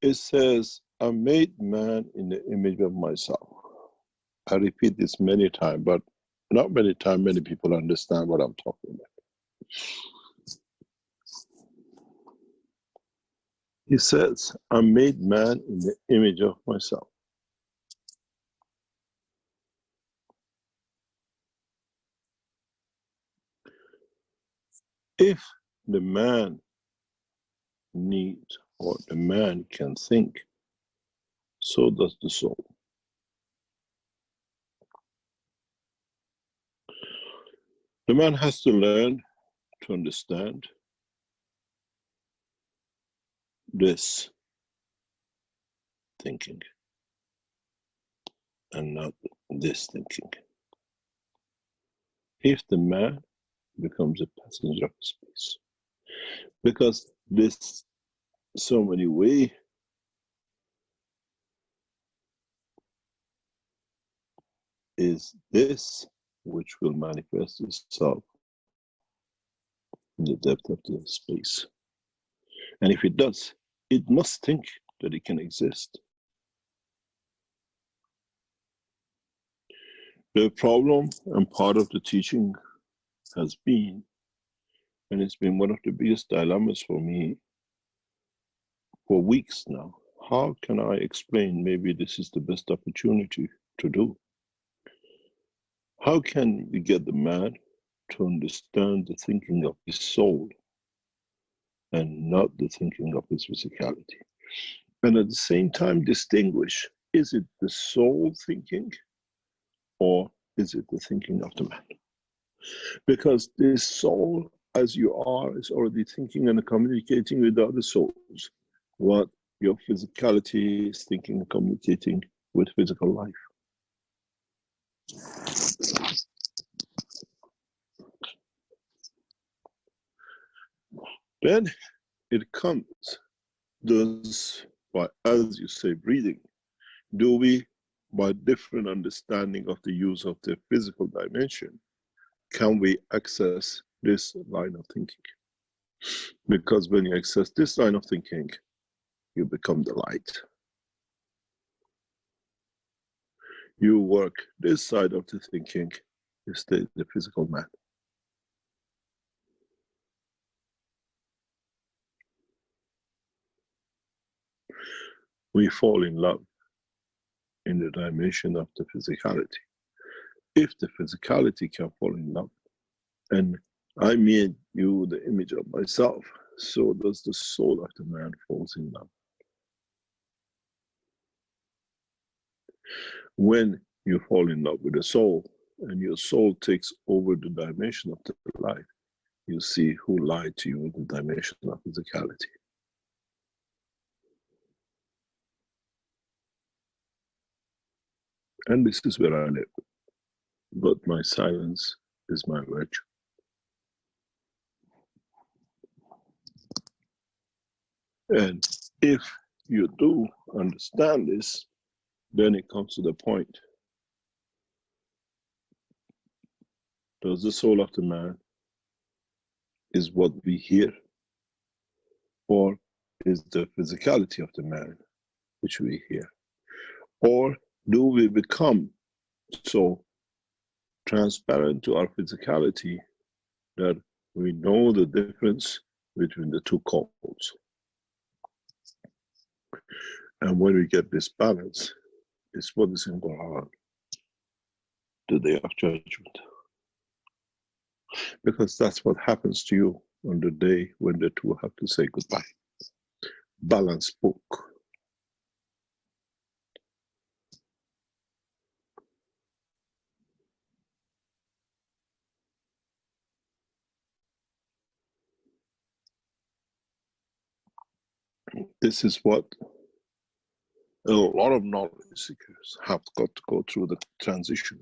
It says, I made man in the image of myself. I repeat this many times, but not many times many people understand what I'm talking about. He says, I made man in the image of myself. If the man needs or the man can think, so does the soul. The man has to learn to understand this thinking and not this thinking. If the man becomes a passenger of space, because this so many ways is this which will manifest itself in the depth of the space. And if it does, it must think that it can exist. The problem and part of the teaching has been, and it's been one of the biggest dilemmas for me for weeks now, how can I explain, maybe this is the best opportunity to do. How can we get the man to understand the thinking of his soul and not the thinking of his physicality? And at the same time distinguish, is it the soul thinking or is it the thinking of the man? Because this soul, as you are, is already thinking and communicating with other souls what your physicality is thinking and communicating with physical life. Then it comes, does, by, as you say, breathing, do we, by different understanding of the use of the physical dimension, can we access this line of thinking? Because when you access this line of thinking, you become the light. You work this side of the thinking, you stay the physical man. We fall in love in the dimension of the physicality. If the physicality can fall in love, and I made you the image of myself, so does the soul of the man falls in love. When you fall in love with the soul, and your soul takes over the dimension of the life, you see who lied to you in the dimension of physicality. And this is where I live. But my silence is my virtue. And if you do understand this, then it comes to the point. Does the soul of the man is what we hear? Or is the physicality of the man which we hear? Or do we become so transparent to our physicality that we know the difference between the two calls? And when we get this balance, it's what is in Quran, the day of judgment. Because that's what happens to you on the day when the two have to say goodbye. Balanced book. This is what a lot of knowledge seekers have got to go through the transition.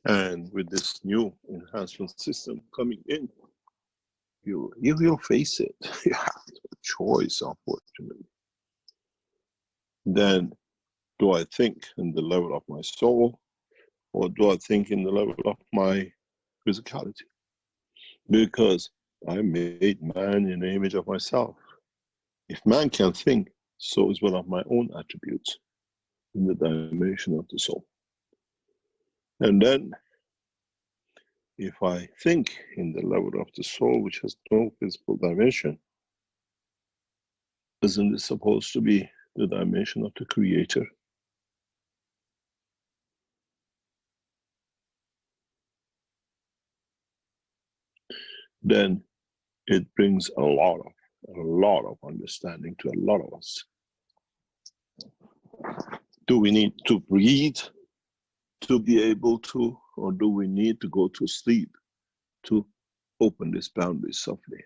And with this new enhancement system coming in, you'll face it. You have no choice, unfortunately. Then, do I think in the level of my soul, or do I think in the level of my physicality? Because I made man in the image of myself. If man can think, so is one of my own attributes in the dimension of the soul. And then, if I think in the level of the soul, which has no physical dimension, isn't it supposed to be the dimension of the Creator? Then it brings a lot of understanding to a lot of us. Do we need to breathe to be able to, or do we need to go to sleep to open this boundary softly?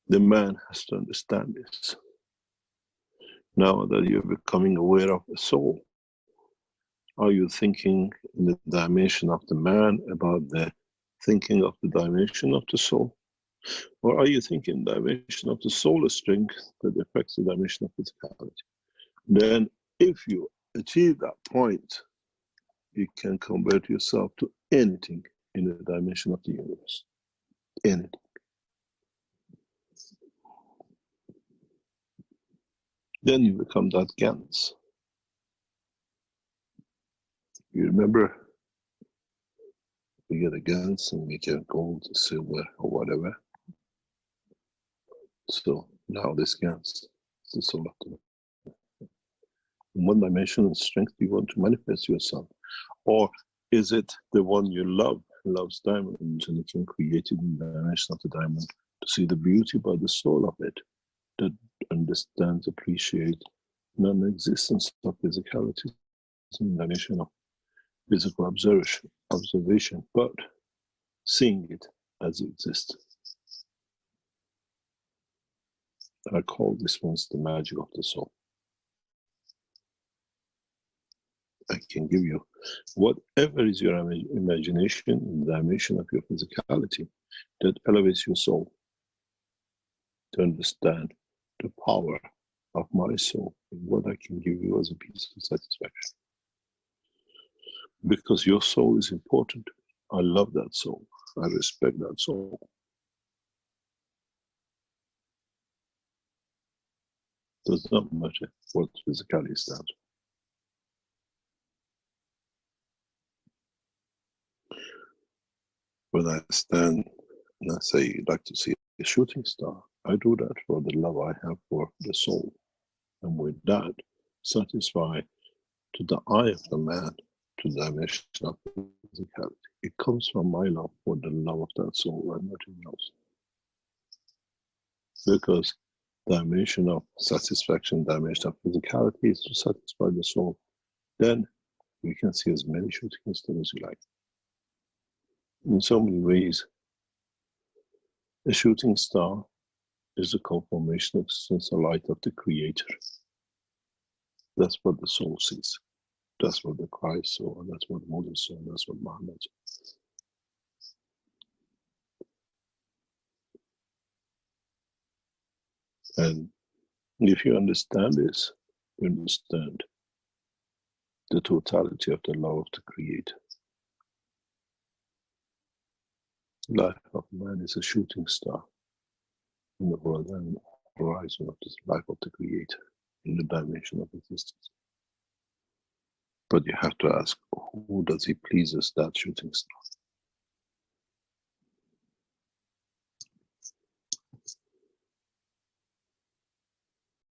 The man has to understand this. Now that you're becoming aware of the soul, are you thinking in the dimension of the man about the thinking of the dimension of the soul? Or are you thinking the dimension of the solar strength that affects the dimension of physicality? Then if you achieve that point, you can convert yourself to anything in the dimension of the universe. Anything. Then you become that Gans. You remember, we get a Gans and we get gold, silver, or whatever. So now this Gans is the soul of the in one dimension and strength you want to manifest yourself? Or is it the one you love, loves diamonds, and you can create it in the dimension of the diamond to see the beauty by the soul of it, that understands, appreciates non-existence of physicality in the dimension of physical observation, but seeing it as it exists. I call this one the magic of the soul. I can give you whatever is your imagination in the dimension of your physicality that elevates your soul to understand the power of my soul and what I can give you as a piece of satisfaction. Because your soul is important. I love that soul. I respect that soul. Does not matter what physicality stands for. When I stand and I say, you'd like to see a shooting star, I do that for the love I have for the soul. And with that, satisfy to the eye of the man, to the dimension of physicality. It comes from my love for the love of that soul and nothing else. Because dimension of satisfaction, dimension of physicality is to satisfy the soul. Then you can see as many shooting stars as you like. In so many ways, a shooting star is a confirmation of existence, a light of the Creator. That's what the soul sees. That's what the Christ saw, and that's what Moses saw, and that's what Muhammad saw. And if you understand this, you understand the totality of the love of the Creator. Life of man is a shooting star in the world and horizon of this life of the Creator in the dimension of existence. But you have to ask, who does he pleases, that shooting star?